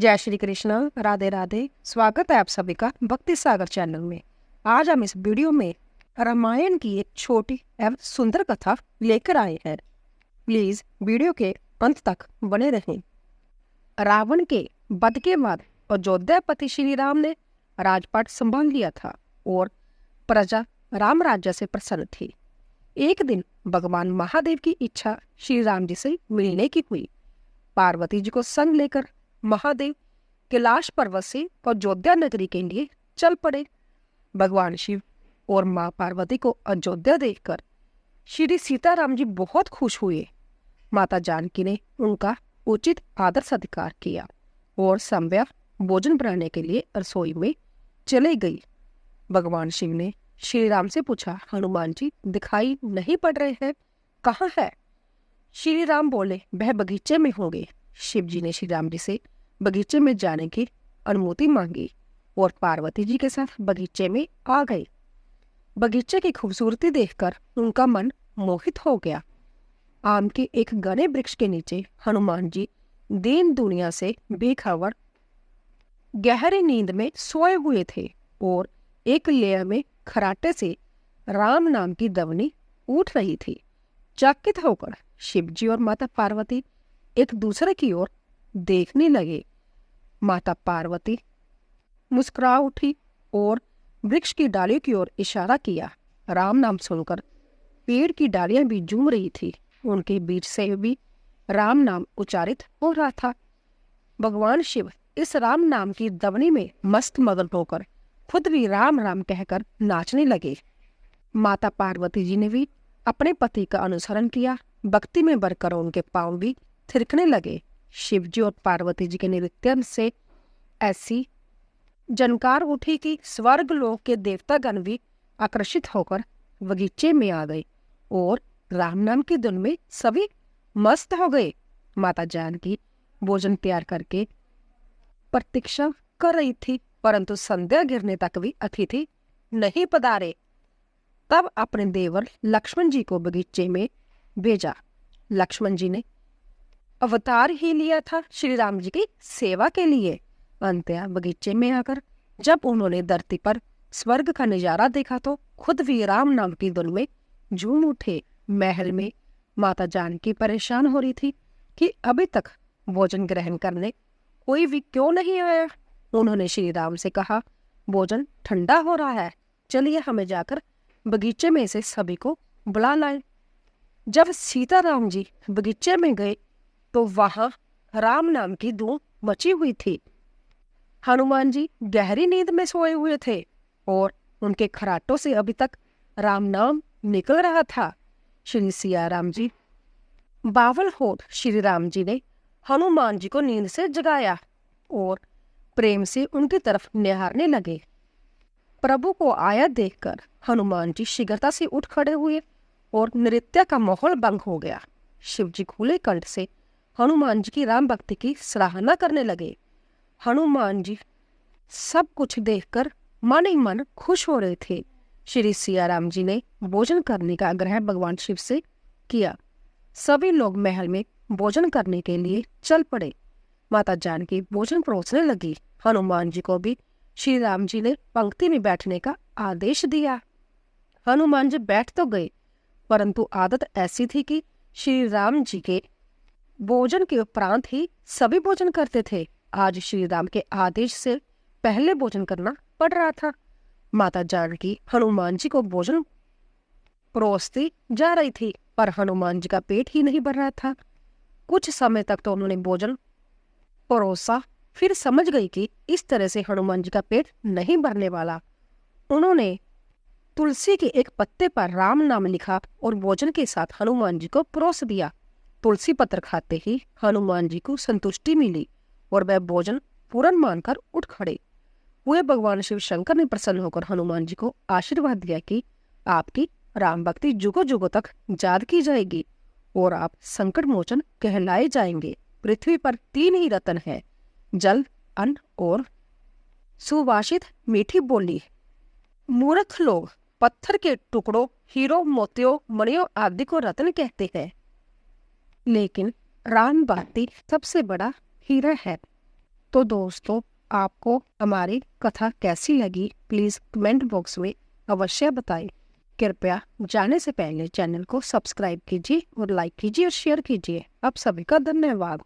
जय श्री कृष्ण, राधे राधे। स्वागत है आप सभी का भक्ति सागर चैनल में। आज हम इस वीडियो में रामायण की एक छोटी एवं सुंदर कथा लेकर आए हैं। प्लीज वीडियो के अंत तक बने रहें। रावण के वध के बाद अयोध्यापति श्री राम ने राजपाट संभाल लिया था और प्रजा राम राज्य से प्रसन्न थी। एक दिन भगवान महादेव की इच्छा श्री राम जी से मिलने की हुई। पार्वती जी को संग लेकर महादेव कैलाश पर्वत से अयोध्या नगरी के लिए चल पड़े। भगवान शिव और मां पार्वती को अयोध्या देखकर श्री सीताराम जी बहुत खुश हुए। माता जानकी ने उनका उचित आदर सत्कार किया और संध्या भोजन बनाने के लिए रसोई में चले गई। भगवान शिव ने श्री राम से पूछा, हनुमान जी दिखाई नहीं पड़ रहे हैं, कहाँ है? श्री राम बोले, वह बगीचे में होंगे। शिव जी ने श्री राम जी से बगीचे में जाने की अनुमति मांगी और पार्वती जी के साथ बगीचे में आ गए। बगीचे की खूबसूरती देखकर उनका मन मोहित हो गया। आम के एक घने वृक्ष के नीचे हनुमान जी दीन दुनिया से बेखबर गहरी नींद में सोए हुए थे और एक लेह में खराटे से राम नाम की ध्वनि उठ रही थी। चकित होकर शिव जी और माता पार्वती एक दूसरे की ओर देखने लगे। माता पार्वती मुस्कुरा उठी और वृक्ष की डालियों की ओर इशारा किया। राम नाम सुनकर पेड़ की डालियां भी झूम रही थी। उनके बीच से भी राम नाम उच्चारित हो रहा था। भगवान शिव इस राम नाम की ध्वनि में मस्त मगन होकर खुद भी राम राम कहकर नाचने लगे। माता पार्वती जी ने भी अपने पति का अनुसरण किया। भक्ति में भरकर उनके पांव भी थिरकने लगे। शिव जी और पार्वती जी के नृत्य से ऐसी जनकार उठी कि स्वर्ग लोक के देवतागण भी आकर्षित होकर बगीचे में आ गए और राम नाम की धुन में सभी मस्त हो गए। माता जानकी भोजन तैयार करके प्रतीक्षा कर रही थी, परंतु संध्या गिरने तक भी अतिथि नहीं पधारे। तब अपने देवर लक्ष्मण जी को बगीचे में भेजा। लक्ष्मण जी ने अवतार ही लिया था श्री राम जी की सेवा के लिए। अंततः बगीचे में आकर जब उन्होंने धरती पर स्वर्ग का नजारा देखा तो खुद भी राम नाम की धुन में झूम उठे। महल में माता जानकी परेशान हो रही थी कि अभी तक भोजन ग्रहण करने कोई भी क्यों नहीं आया। उन्होंने श्री राम से कहा, भोजन ठंडा हो रहा है, चलिए हमें जाकर बगीचे में से सभी को बुला लाएं। जब सीताराम जी बगीचे में गए तो वहां राम नाम की धूम मची हुई थी। हनुमान जी गहरी नींद में सोए हुए थे और उनके खराटों से अभी तक राम नाम निकल रहा था। श्री सिया राम जी बावल होठ श्री राम जी ने हनुमान जी को नींद से जगाया और प्रेम से उनकी तरफ निहारने लगे। प्रभु को आया देखकर हनुमान जी शीघ्रता से उठ खड़े हुए और नृत्य का माहौल भंग हो गया। शिव जी खुले कंठ से हनुमान जी की राम भक्ति की सराहना करने लगे। हनुमान जी सब कुछ देखकर मन ही मन खुश हो रहे थे। श्री सिया राम जी ने भोजन करने का आग्रह भगवान शिव से किया। सभी लोग महल में भोजन करने के लिए चल पड़े। माता जानकी भोजन परोसने लगी। हनुमान जी को भी श्री राम जी ने पंक्ति में बैठने का आदेश दिया। हनुमान जी बैठ तो गए, परंतु आदत ऐसी थी कि श्री राम जी के भोजन के उपरांत ही सभी भोजन करते थे। आज श्री राम के आदेश से पहले भोजन करना पड़ रहा था। माता जानकी हनुमान जी को भोजन परोसती जा रही थी, पर हनुमान जी का पेट ही नहीं भर रहा था। कुछ समय तक तो उन्होंने भोजन परोसा, फिर समझ गई कि इस तरह से हनुमान जी का पेट नहीं भरने वाला। उन्होंने तुलसी के एक पत्ते पर राम नाम लिखा और भोजन के साथ हनुमान जी को परोस दिया। तुलसी पत्र खाते ही हनुमान जी को संतुष्टि मिली और वह भोजन पूर्ण मानकर उठ खड़े हुए। भगवान शिव शंकर ने प्रसन्न होकर हनुमान जी को आशीर्वाद दिया कि आपकी राम भक्ति जुगों जुगों तक याद की जाएगी और आप संकट मोचन कहलाए जाएंगे। पृथ्वी पर 3 ही रत्न हैं, जल, अन्न और सुवासित मीठी बोली। मूर्ख लोग पत्थर के टुकड़ों, हीरो, मोतियों, मणियों आदि को रत्न कहते हैं, लेकिन राम भक्ति सबसे बड़ा हीरा है। तो दोस्तों, आपको हमारी कथा कैसी लगी प्लीज़ कमेंट बॉक्स में अवश्य बताएं। कृपया जाने से पहले चैनल को सब्सक्राइब कीजिए और लाइक कीजिए और शेयर कीजिए। आप सभी का धन्यवाद।